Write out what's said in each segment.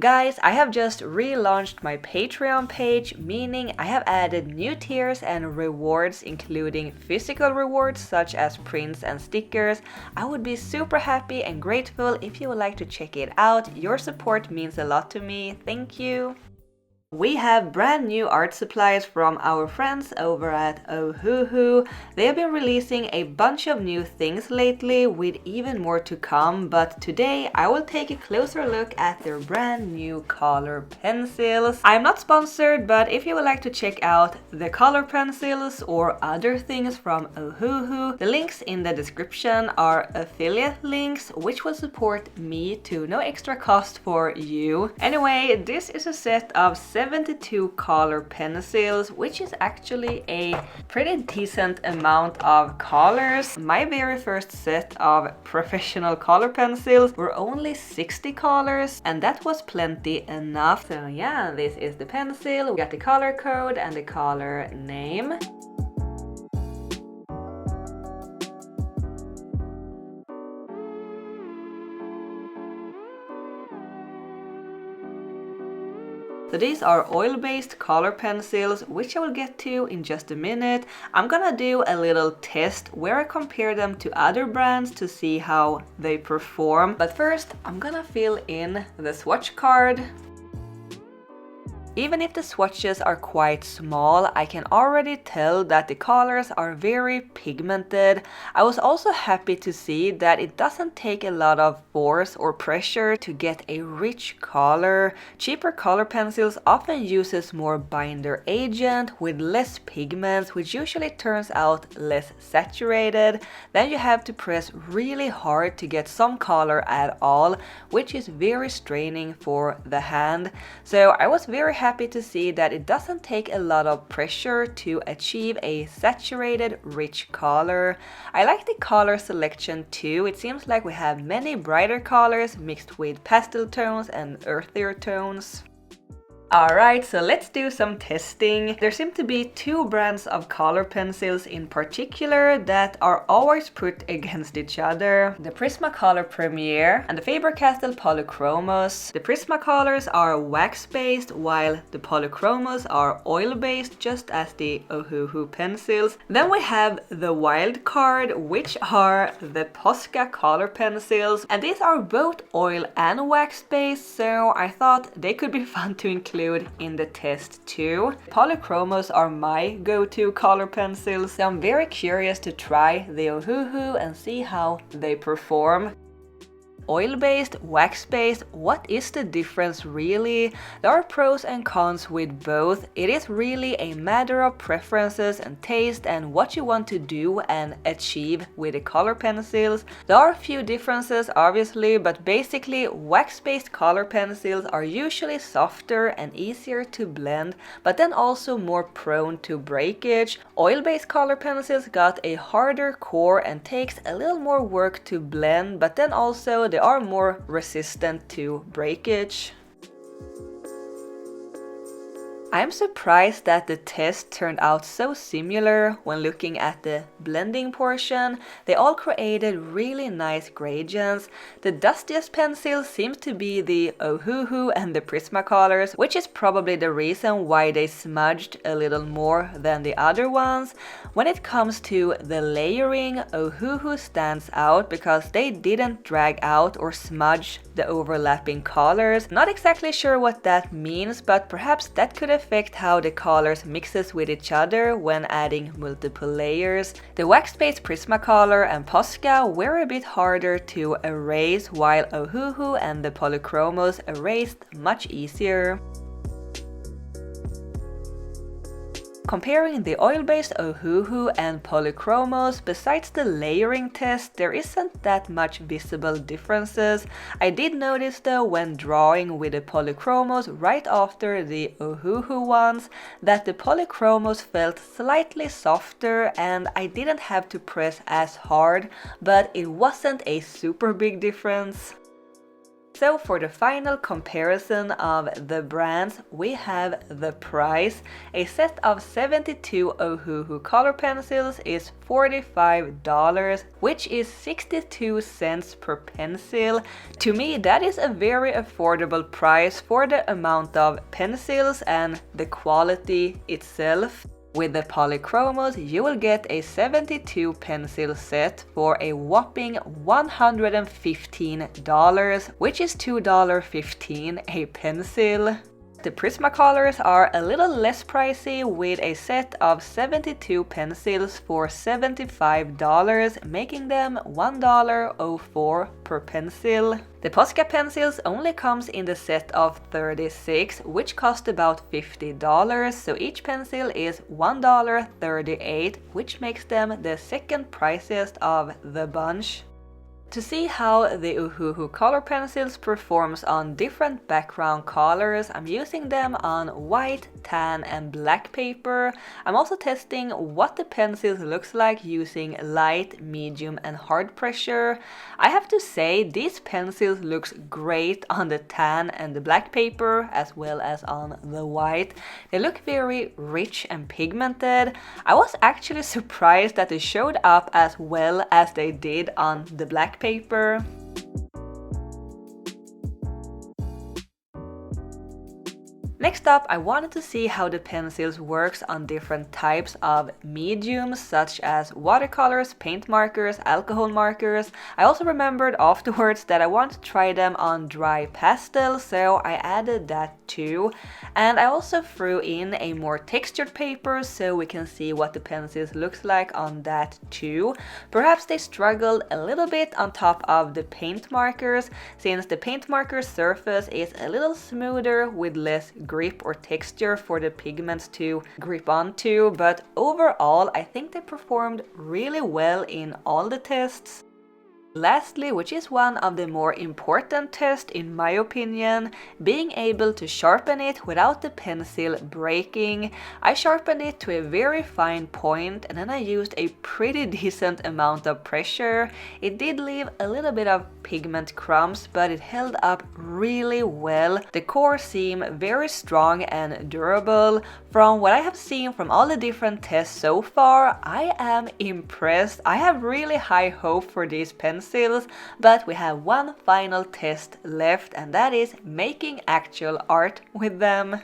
Guys, I have just relaunched my Patreon page, meaning I have added new tiers and rewards, including physical rewards such as prints and stickers. I would be super happy and grateful if you would like to check it out. Your support means a lot to me. Thank you. We have brand new art supplies from our friends over at Ohuhu. They have been releasing a bunch of new things lately with even more to come, but today I will take a closer look at their brand new color pencils. I'm not sponsored, but if you would like to check out the color pencils or other things from Ohuhu, the links in the description are affiliate links which will support me to no extra cost for you. Anyway, this is a set of 72 color pencils, which is actually a pretty decent amount of colors. My very first set of professional color pencils were only 60 colors, and that was plenty enough. So yeah, this is the pencil. We got the color code and the color name. So these are oil-based color pencils, which I will get to in just a minute. I'm gonna do a little test where I compare them to other brands to see how they perform. But first, I'm gonna fill in the swatch card. Even if the swatches are quite small, I can already tell that the colors are very pigmented. I was also happy to see that it doesn't take a lot of force or pressure to get a rich color. Cheaper color pencils often uses more binder agent with less pigments, which usually turns out less saturated. Then you have to press really hard to get some color at all, which is very straining for the hand. So I was very happy to see that it doesn't take a lot of pressure to achieve a saturated, rich color. I like the color selection too. It seems like we have many brighter colors mixed with pastel tones and earthier tones. Alright, so let's do some testing. There seem to be two brands of color pencils in particular that are always put against each other. The Prismacolor Premier and the Faber-Castell Polychromos. The Prismacolors are wax-based while the Polychromos are oil-based, just as the Ohuhu pencils. Then we have the wild card, which are the Posca color pencils, and these are both oil and wax-based, so I thought they could be fun to include in the test too. Polychromos are my go-to color pencils, so I'm very curious to try the Ohuhu and see how they perform. Oil-based, wax-based, what is the difference really? There are pros and cons with both. It is really a matter of preferences and taste and what you want to do and achieve with the color pencils. There are a few differences obviously, but basically wax-based color pencils are usually softer and easier to blend, but then also more prone to breakage. Oil-based color pencils got a harder core and takes a little more work to blend, but then also they are more resistant to breakage. I'm surprised that the test turned out so similar when looking at the blending portion. They all created really nice gradients. The dustiest pencil seems to be the Ohuhu and the Prismacolors, which is probably the reason why they smudged a little more than the other ones. When it comes to the layering, Ohuhu stands out because they didn't drag out or smudge the overlapping colors. Not exactly sure what that means, but perhaps that could affect how the colors mixes with each other when adding multiple layers. The wax-based Prismacolor and Posca were a bit harder to erase, while Ohuhu and the Polychromos erased much easier. Comparing the oil-based Ohuhu and Polychromos, besides the layering test, there isn't that much visible differences. I did notice though when drawing with the Polychromos right after the Ohuhu ones that the Polychromos felt slightly softer and I didn't have to press as hard, but it wasn't a super big difference. So for the final comparison of the brands, we have the price. A set of 72 Ohuhu color pencils is $45, which is 62 cents per pencil. To me, that is a very affordable price for the amount of pencils and the quality itself. With the polychromos, you will get a 72 pencil set for a whopping $115, which is $2.15 a pencil. The Prismacolors are a little less pricey with a set of 72 pencils for $75, making them $1.04 per pencil. The Posca pencils only comes in the set of 36, which cost about $50, so each pencil is $1.38, which makes them the second priciest of the bunch. To see how the Ohuhu color pencils performs on different background colors, I'm using them on white, tan and black paper. I'm also testing what the pencils looks like using light, medium and hard pressure. I have to say these pencils looks great on the tan and the black paper as well as on the white. They look very rich and pigmented. I was actually surprised that they showed up as well as they did on the black paper. Next up, I wanted to see how the pencils works on different types of mediums such as watercolors, paint markers, alcohol markers. I also remembered afterwards that I want to try them on dry pastel, so I added that too. And I also threw in a more textured paper so we can see what the pencils looks like on that too. Perhaps they struggled a little bit on top of the paint markers, since the paint marker surface is a little smoother with less grip or texture for the pigments to grip onto, but overall I think they performed really well in all the tests. Lastly, which is one of the more important tests in my opinion, being able to sharpen it without the pencil breaking. I sharpened it to a very fine point and then I used a pretty decent amount of pressure. It did leave a little bit of pigment crumbs, but it held up really well. The core seemed very strong and durable. From what I have seen from all the different tests so far, I am impressed. I have really high hope for these pencils, but we have one final test left, and that is making actual art with them.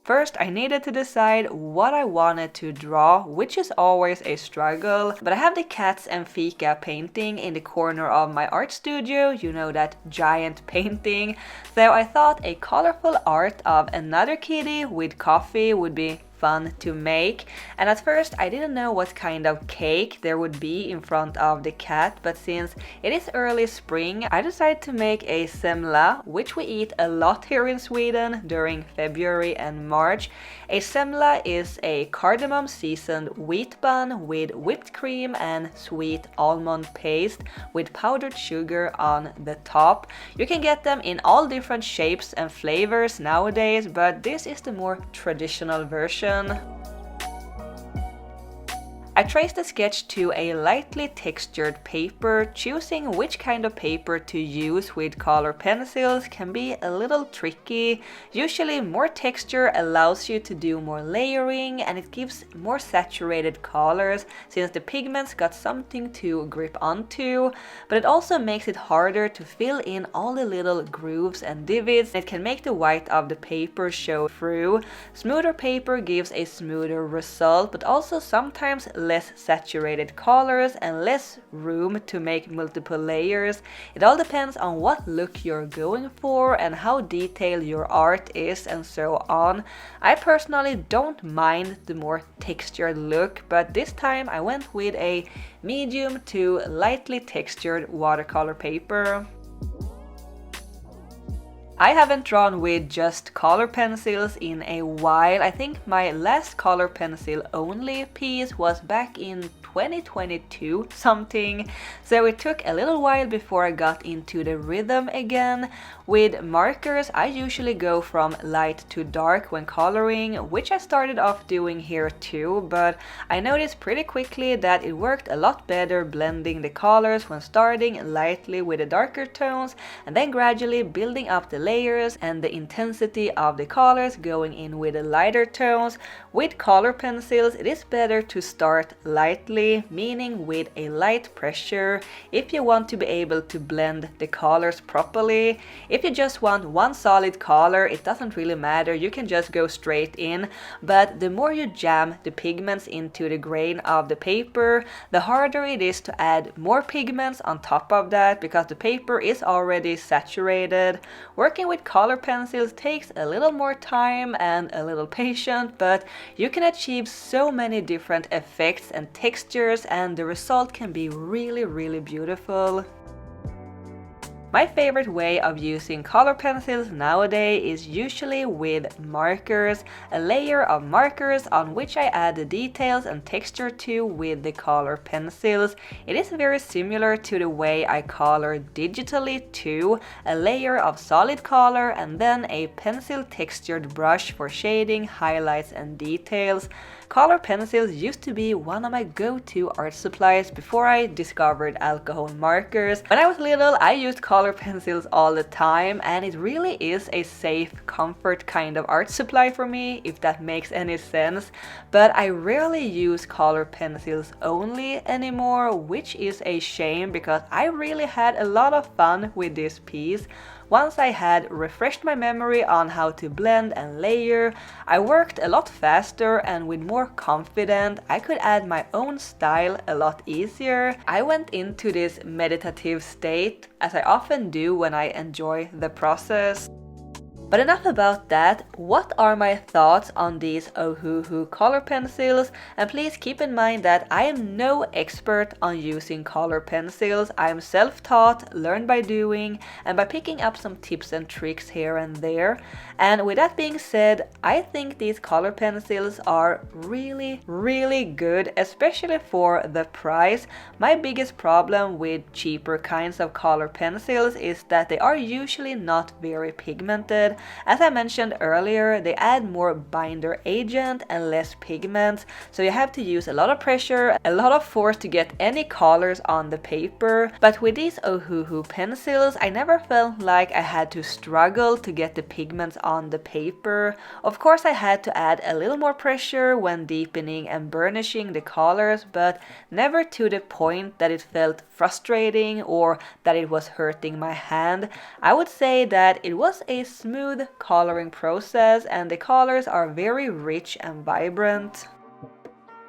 First, I needed to decide what I wanted to draw, which is always a struggle, but I have the cats and fika painting in the corner of my art studio, you know, that giant painting, so I thought a colorful art of another kitty with coffee would be fun to make. And at first I didn't know what kind of cake there would be in front of the cat, but since it is early spring I decided to make a semla, which we eat a lot here in Sweden during February and March. A semla is a cardamom seasoned wheat bun with whipped cream and sweet almond paste with powdered sugar on the top. You can get them in all different shapes and flavors nowadays, but this is the more traditional version. I traced the sketch to a lightly textured paper. Choosing which kind of paper to use with color pencils can be a little tricky. Usually more texture allows you to do more layering and it gives more saturated colors since the pigments got something to grip onto, but it also makes it harder to fill in all the little grooves and divots. It can make the white of the paper show through. Smoother paper gives a smoother result, but also sometimes less saturated colors and less room to make multiple layers. It all depends on what look you're going for and how detailed your art is and so on. I personally don't mind the more textured look, but this time I went with a medium to lightly textured watercolor paper. I haven't drawn with just color pencils in a while. I think my last color pencil only piece was back in 2022 something, so it took a little while before I got into the rhythm again. With markers, I usually go from light to dark when coloring, which I started off doing here too, but I noticed pretty quickly that it worked a lot better blending the colors when starting lightly with the darker tones and then gradually building up the layers and the intensity of the colors going in with the lighter tones. With color pencils, it is better to start lightly, meaning with a light pressure, if you want to be able to blend the colors properly. If you just want one solid color, it doesn't really matter, you can just go straight in, but the more you jam the pigments into the grain of the paper, the harder it is to add more pigments on top of that because the paper is already saturated. Working with color pencils takes a little more time and a little patience, but you can achieve so many different effects and textures, and the result can be really beautiful. My favorite way of using color pencils nowadays is usually with markers, a layer of markers on which I add the details and texture to with the color pencils. It is very similar to the way I color digitally too, a layer of solid color and then a pencil textured brush for shading, highlights and details. Color pencils used to be one of my go-to art supplies before I discovered alcohol markers. When I was little, I used color pencils all the time, and it really is a safe, comfort kind of art supply for me, if that makes any sense. But I rarely use color pencils only anymore, which is a shame because I really had a lot of fun with this piece. Once I had refreshed my memory on how to blend and layer, I worked a lot faster and with more confidence. I could add my own style a lot easier. I went into this meditative state, as I often do when I enjoy the process. But enough about that. What are my thoughts on these Ohuhu color pencils? And please keep in mind that I am no expert on using color pencils. I am self-taught, learned by doing, and by picking up some tips and tricks here and there. And with that being said, I think these color pencils are really good, especially for the price. My biggest problem with cheaper kinds of color pencils is that they are usually not very pigmented. As I mentioned earlier, they add more binder agent and less pigments, so you have to use a lot of pressure, a lot of force to get any colors on the paper. But with these Ohuhu pencils, I never felt like I had to struggle to get the pigments on the paper. Of course, I had to add a little more pressure when deepening and burnishing the colors, but never to the point that it felt frustrating or that it was hurting my hand. I would say that it was a smooth coloring process and the colors are very rich and vibrant.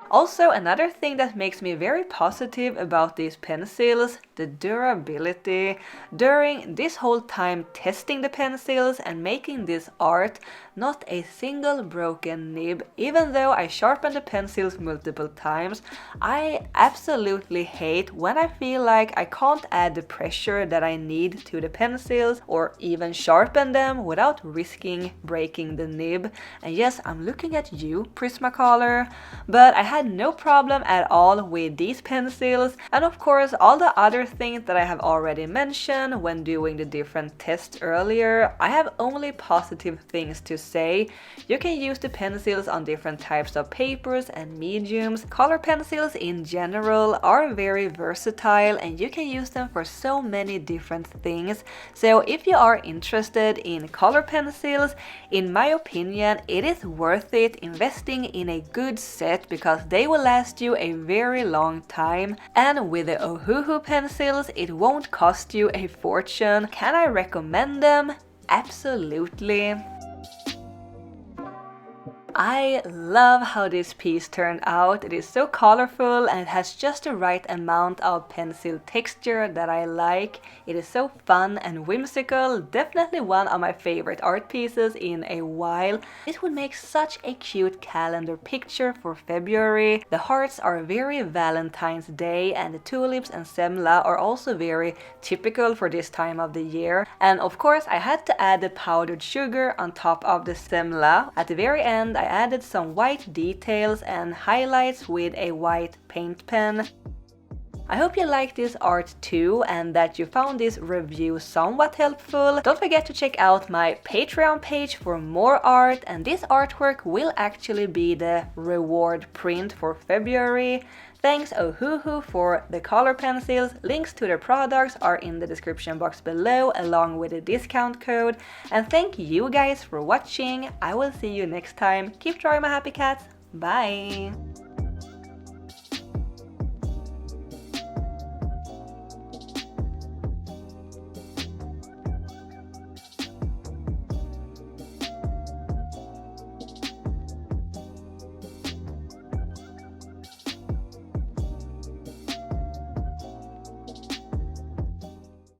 Also, another thing that makes me very positive about these pencils, the durability. During this whole time testing the pencils and making this art, not a single broken nib. Even though I sharpened the pencils multiple times, I absolutely hate when I feel like I can't add the pressure that I need to the pencils or even sharpen them without risking breaking the nib. And yes, I'm looking at you, Prismacolor, but I had no problem at all with these pencils, and of course all the other things that I have already mentioned when doing the different tests earlier. I have only positive things to say. You can use the pencils on different types of papers and mediums. Color pencils in general are very versatile and you can use them for so many different things. So if you are interested in color pencils, in my opinion, it is worth it investing in a good set because they will last you a very long time. And with the Ohuhu pencils, it won't cost you a fortune. Can I recommend them? Absolutely. I love how this piece turned out. It is so colorful and it has just the right amount of pencil texture that I like. It is so fun and whimsical, definitely one of my favorite art pieces in a while. It would make such a cute calendar picture for February. The hearts are very Valentine's Day and the tulips and semla are also very typical for this time of the year. And of course I had to add the powdered sugar on top of the semla. At the very end I added some white details and highlights with a white paint pen. I hope you liked this art too and that you found this review somewhat helpful. Don't forget to check out my Patreon page for more art, and this artwork will actually be the reward print for February. Thanks Ohuhu for the color pencils. Links to their products are in the description box below along with a discount code. And thank you guys for watching. I will see you next time. Keep drawing my happy cats. Bye!